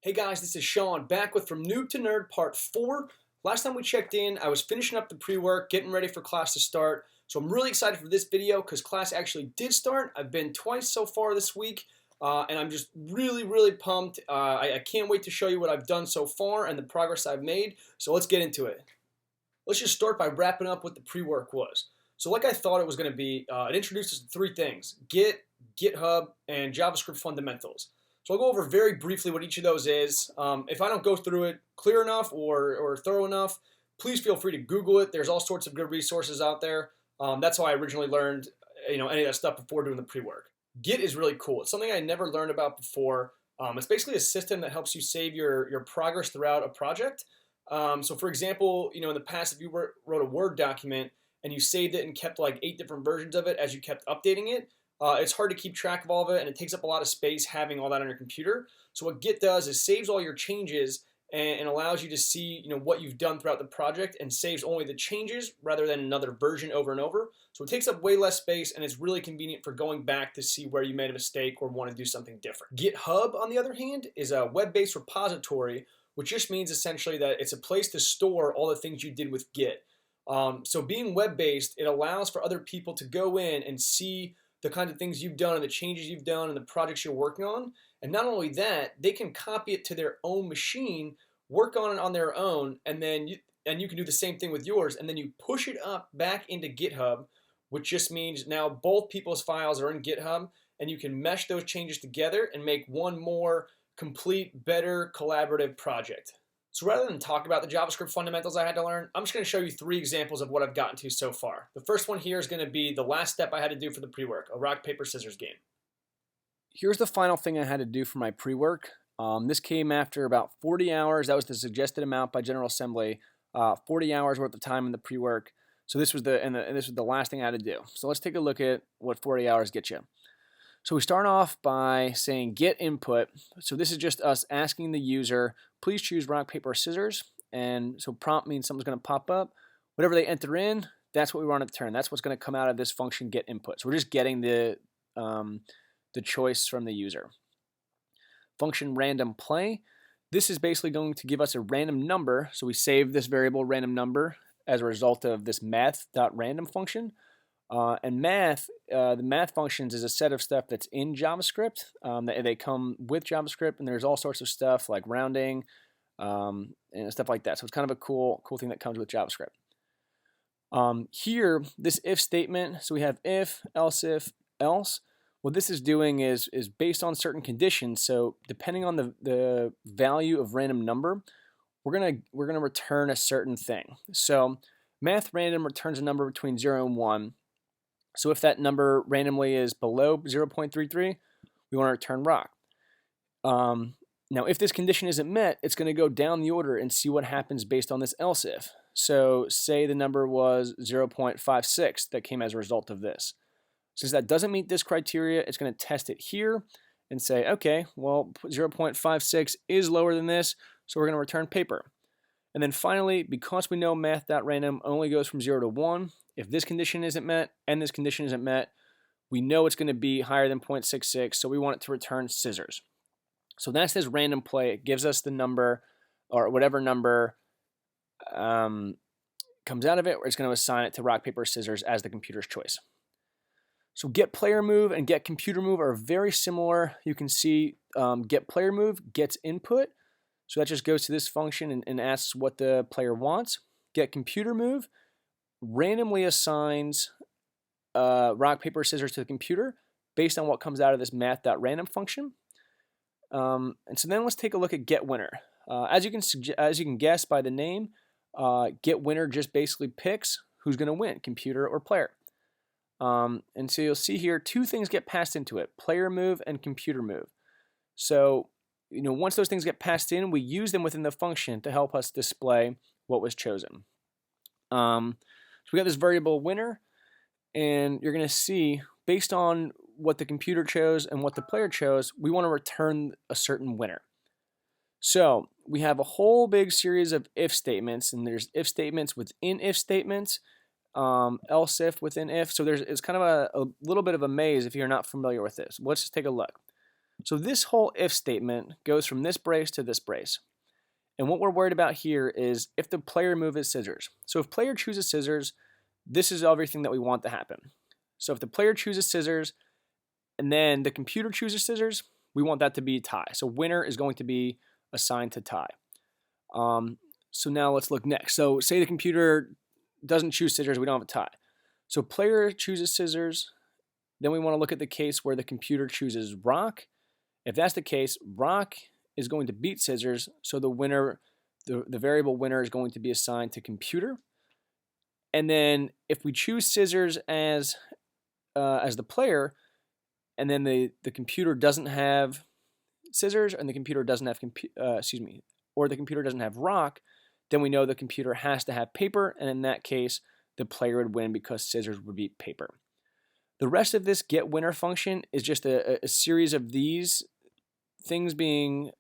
Hey guys, this is Sean back with From Noob to Nerd Part 4. Last time we checked in, I was finishing up the pre-work, getting ready for class to start. So I'm really excited for this video because class actually did start. I've been twice so far this week, and I'm just really pumped. I can't wait to show you what I've done so far and the progress I've made. So let's get into it. Let's just start by wrapping up what the pre-work was. So like I thought it was going to be, it introduced us to three things: Git, GitHub, and JavaScript fundamentals. So I'll go over very briefly what each of those is. If I don't go through it clear enough or thorough enough, please feel free to Google it. There's all sorts of good resources out there. That's how I originally learned any of that stuff before doing the pre-work. Git is really cool. It's something I never learned about before. It's basically a system that helps you save your progress throughout a project. So for example, in the past, if you wrote a Word document and you saved it and kept like 8 different versions of it as you kept updating it, it's hard to keep track of all of it, and it takes up a lot of space having all that on your computer. So what Git does is saves all your changes and allows you to see what you've done throughout the project, and saves only the changes rather than another version over and over. So it takes up way less space, and it's really convenient for going back to see where you made a mistake or want to do something different. GitHub, on the other hand, is a web-based repository, which just means essentially that it's a place to store all the things you did with Git. So being web-based, it allows for other people to go in and see the kinds of things you've done and the changes you've done and the projects you're working on. And not only that, they can copy it to their own machine, work on it on their own, and then you can do the same thing with yours, and then you push it up back into GitHub, which just means now both people's files are in GitHub, and you can mesh those changes together and make one more complete, better collaborative project. So rather than talk about the JavaScript fundamentals I had to learn, I'm just going to show you 3 examples of what I've gotten to so far. The first one here is going to be the last step I had to do for the pre-work, a rock, paper, scissors game. Here's the final thing I had to do for my pre-work. This came after about 40 hours. That was the suggested amount by General Assembly. 40 hours worth of time in the pre-work. So this was this was the last thing I had to do. So let's take a look at what 40 hours get you. So we start off by saying get input. So this is just us asking the user, please choose rock, paper, scissors. And so prompt means something's going to pop up. Whatever they enter in, that's what we want to return. That's what's going to come out of this function get input. So we're just getting the choice from the user. Function random play. This is basically going to give us a random number. So we save this variable random number as a result of this math.random function. And the math functions is a set of stuff that's in JavaScript. They come with JavaScript, and there's all sorts of stuff like rounding and stuff like that. So it's kind of a cool thing that comes with JavaScript. Here, this if statement, so we have if, else, else. What this is doing is based on certain conditions. So depending on the value of random number, we're gonna return a certain thing. So math random returns a number between 0 and 1. So if that number randomly is below 0.33, we want to return rock. Now, if this condition isn't met, it's going to go down the order and see what happens based on this else if. So say the number was 0.56 that came as a result of this. Since that doesn't meet this criteria, it's going to test it here and say, okay, well, 0.56 is lower than this, so we're going to return paper. And then finally, because we know math.random only goes from 0 to 1, if this condition isn't met and this condition isn't met, we know it's going to be higher than 0.66, so we want it to return scissors. So that's this random play. It gives us the number, or whatever number comes out of it, or it's going to assign it to rock, paper, scissors as the computer's choice. So get player move and get computer move are very similar. You can see get player move gets input. So that just goes to this function and asks what the player wants. Get computer move randomly assigns rock, paper, scissors to the computer based on what comes out of this math.random function. And so then let's take a look at get winner. As you can guess by the name, get winner just basically picks who's going to win, computer or player. And so you'll see here 2 things get passed into it: player move and computer move. So once those things get passed in, we use them within the function to help us display what was chosen. So we got this variable winner, and you're going to see based on what the computer chose and what the player chose, we want to return a certain winner. So we have a whole big series of if statements, and there's if statements within if statements, else if within if. So it's kind of a little bit of a maze if you're not familiar with this. Let's just take a look. So this whole if statement goes from this brace to this brace. And what we're worried about here is if the player moves scissors. So if player chooses scissors, this is everything that we want to happen. So if the player chooses scissors and then the computer chooses scissors, we want that to be a tie. So winner is going to be assigned to tie. So now let's look next. So say the computer doesn't choose scissors, we don't have a tie. So player chooses scissors, then we want to look at the case where the computer chooses rock. If that's the case, rock is going to beat scissors, so the winner, the variable winner is going to be assigned to computer. And then if we choose scissors as the player, and then the computer doesn't have scissors, and the computer doesn't have or the computer doesn't have rock, then we know the computer has to have paper, and in that case, the player would win because scissors would beat paper. The rest of this get winner function is just a series of these things being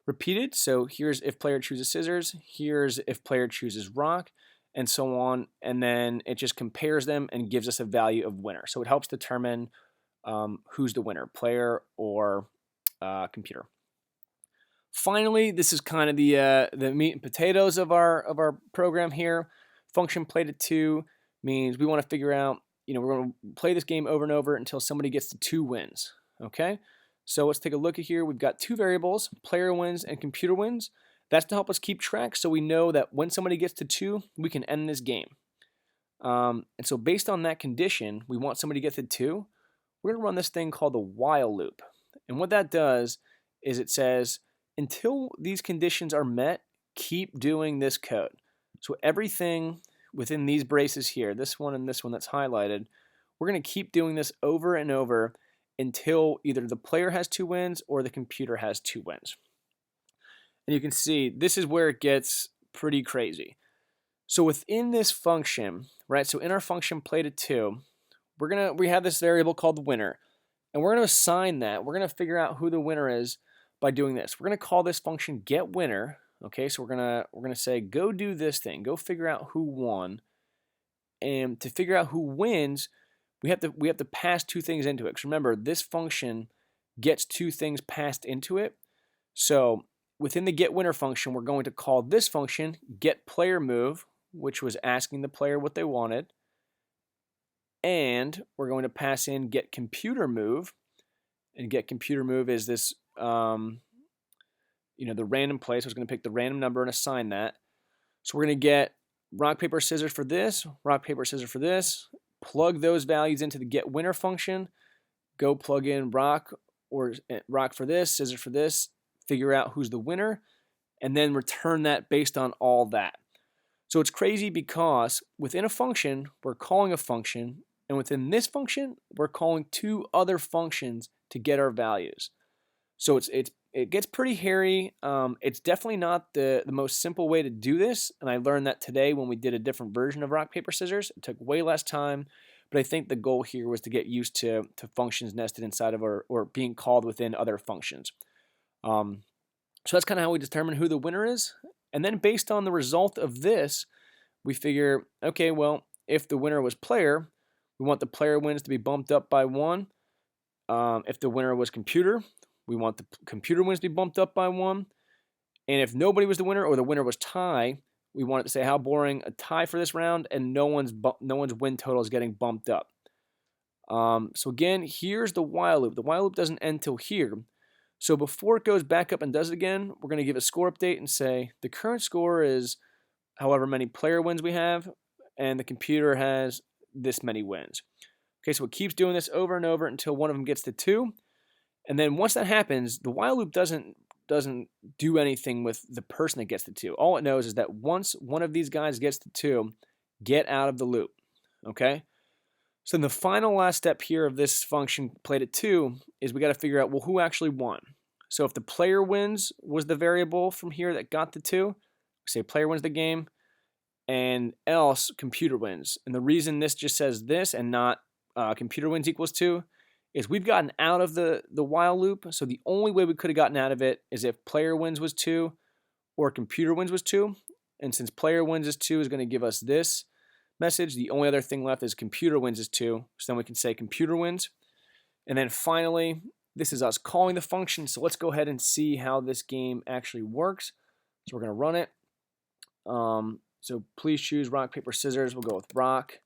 repeated. So here's if player chooses scissors, here's if player chooses rock, and so on. And then it just compares them and gives us a value of winner. So it helps determine who's the winner, player or computer. Finally, this is kind of the meat and potatoes of our program here. Function play to 2 means we want to figure out, we're going to play this game over and over until somebody gets to 2 wins. Okay? So let's take a look at here. We've got 2 variables, player wins and computer wins. That's to help us keep track so we know that when somebody gets to 2, we can end this game. And so based on that condition, we want somebody to get to 2. We're going to run this thing called the while loop. And what that does is it says, until these conditions are met, keep doing this code. So everything within these braces here, this one and this one that's highlighted, we're going to keep doing this over and over until either the player has 2 wins or the computer has 2 wins. And you can see this is where it gets pretty crazy. So within this function, right? So in our function play to 2, we have this variable called the winner, and we're going to assign that. We're going to figure out who the winner is by doing this. We're going to call this function get winner. Okay, so we're gonna say go do this thing, go figure out who won, and to figure out who wins, we have to pass 2 things into it. Because remember, this function gets 2 things passed into it. So within the get winner function, we're going to call this function get player move, which was asking the player what they wanted, and we're going to pass in get computer move, and get computer move is this. The random place. I was going to pick the random number and assign that. So we're going to get rock, paper, scissors for this, rock, paper, scissors for this, plug those values into the get winner function, go plug in rock for this, scissors for this, figure out who's the winner, and then return that based on all that. So it's crazy because within a function, we're calling a function, and within this function, we're calling 2 other functions to get our values. So it gets pretty hairy. It's definitely not the most simple way to do this, and I learned that today when we did a different version of rock, paper, scissors. It took way less time, but I think the goal here was to get used to functions nested inside of or being called within other functions. So that's kind of how we determine who the winner is, and then based on the result of this, we figure, okay, well, if the winner was player, we want the player wins to be bumped up by 1. If the winner was computer, we want the computer wins to be bumped up by 1. And if nobody was the winner or the winner was tie, we want it to say how boring, a tie for this round, and no one's win total is getting bumped up. So again, here's the while loop. The while loop doesn't end till here. So before it goes back up and does it again, we're going to give a score update and say the current score is however many player wins we have, and the computer has this many wins. Okay, so it keeps doing this over and over until one of them gets to 2. And then once that happens, the while loop doesn't do anything with the person that gets to 2. All it knows is that once one of these guys gets to 2, get out of the loop. Okay? So then the final last step here of this function play to 2 is we got to figure out, well, who actually won? So if the player wins was the variable from here that got to 2, we say player wins the game, and else computer wins. And the reason this just says this and not computer wins equals 2 is we've gotten out of the while loop, so the only way we could have gotten out of it is if player wins was 2 or computer wins was 2. And since player wins is 2 is going to give us this message, the only other thing left is computer wins is 2. So then we can say computer wins. And then finally, This is us calling the function, so let's go ahead and see how this game actually works. So we're going to run it. So please choose rock, paper, scissors. We'll go with rock.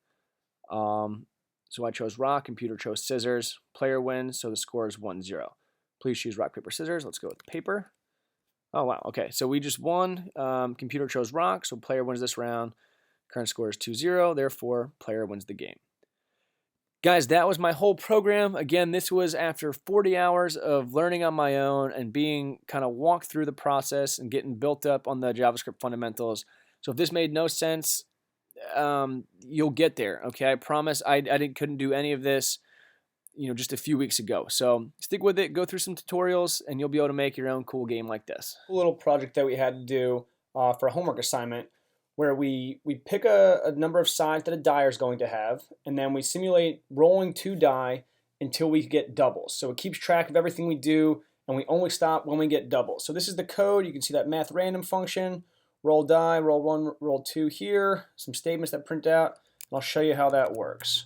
So I chose rock, computer chose scissors. Player wins, so the score is 1-0. Please choose rock, paper, scissors. Let's go with paper. Oh, wow. Okay, so we just won. Computer chose rock, so player wins this round. Current score is 2-0, therefore player wins the game. Guys, that was my whole program. Again, this was after 40 hours of learning on my own and being kind of walked through the process and getting built up on the JavaScript fundamentals. So if this made no sense, you'll get there, okay? I promise I couldn't do any of this, just a few weeks ago. So stick with it, go through some tutorials, and you'll be able to make your own cool game like this. A little project that we had to do for a homework assignment where we pick a number of sides that a die is going to have, and then we simulate rolling 2 die until we get doubles. So it keeps track of everything we do, and we only stop when we get doubles. So this is the code. You can see that math random function, roll die, roll 1, roll 2 here, some statements that print out, and I'll show you how that works.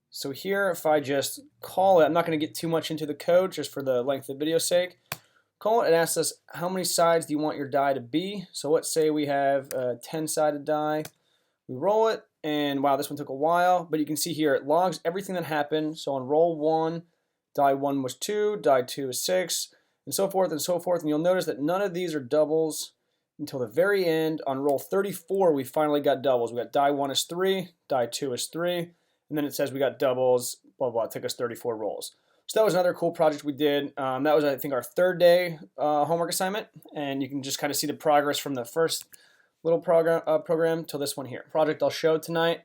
So here, if I just call it, I'm not going to get too much into the code just for the length of the video's sake. Call it, it asks us how many sides do you want your die to be. So let's say we have a 10-sided die. We roll it, and wow, this one took a while, but you can see here it logs everything that happened. So on roll 1, die 1 was 2, die 2 is 6, and so forth and so forth. And you'll notice that none of these are doubles until the very end. On roll 34, we finally got doubles. We got die 1 is 3, die 2 is 3, and then it says we got doubles, blah, blah. It took us 34 rolls. So that was another cool project we did. That was, I think, our 3rd day homework assignment, and you can just kind of see the progress from the first little program till this one here. Project I'll show tonight.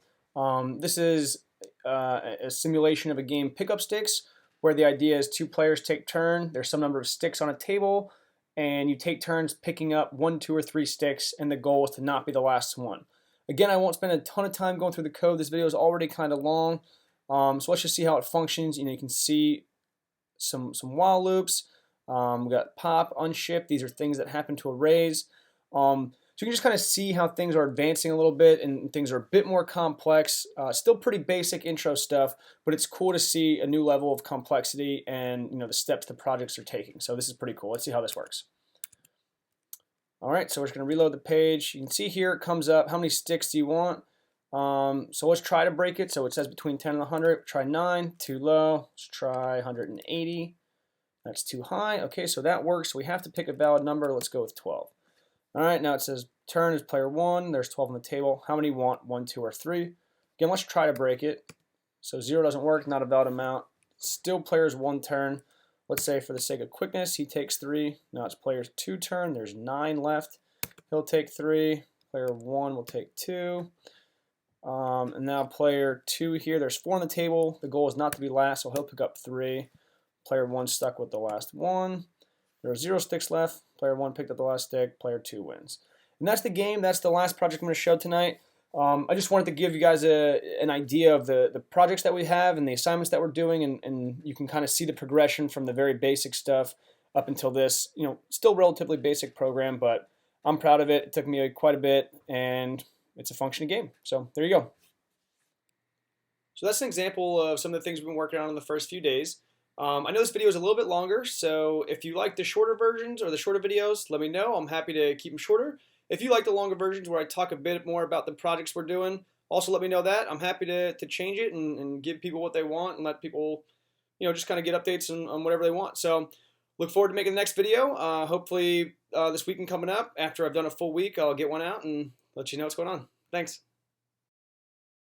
This is a simulation of a game Pickup Sticks, where the idea is 2 players take turn. There's some number of sticks on a table, and you take turns picking up 1, 2, or 3 sticks, and the goal is to not be the last one. Again, I won't spend a ton of time going through the code. This video is already kind of long, so let's just see how it functions. You can see some while loops. We got pop, unship. These are things that happen to arrays. So you can just kind of see how things are advancing a little bit, and things are a bit more complex. Still pretty basic intro stuff, but it's cool to see a new level of complexity and the steps the projects are taking. So this is pretty cool. Let's see how this works. All right, so we're just going to reload the page. You can see here it comes up. How many sticks do you want? So let's try to break it. So it says between 10 and 100. Try 9, too low. Let's try 180. That's too high. Okay, so that works. We have to pick a valid number. Let's go with 12. All right, now it says turn is player 1. There's 12 on the table. How many want 1, 2, or 3? Again, let's try to break it. So 0 doesn't work, not a valid amount. Still player's 1 turn. Let's say for the sake of quickness, he takes 3. Now it's player's 2 turn. There's 9 left. He'll take 3. Player 1 will take 2. And now player 2 here, there's 4 on the table. The goal is not to be last, so he'll pick up 3. Player 1 stuck with the last 1. There are 0 sticks left. Player 1 picked up the last stick. Player 2 wins. And that's the game. That's the last project I'm going to show tonight. I just wanted to give you guys an idea of the projects that we have and the assignments that we're doing, and you can kind of see the progression from the very basic stuff up until this, still relatively basic program, but I'm proud of it. It took me quite a bit, and it's a functioning game. So there you go. So that's an example of some of the things we've been working on in the first few days. I know this video is a little bit longer, so if you like the shorter versions or the shorter videos, let me know. I'm happy to keep them shorter. If you like the longer versions where I talk a bit more about the projects we're doing, also let me know that. I'm happy to change it and give people what they want and let people, just kind of get updates on whatever they want. So look forward to making the next video. Hopefully this weekend coming up, after I've done a full week, I'll get one out and let you know what's going on. Thanks.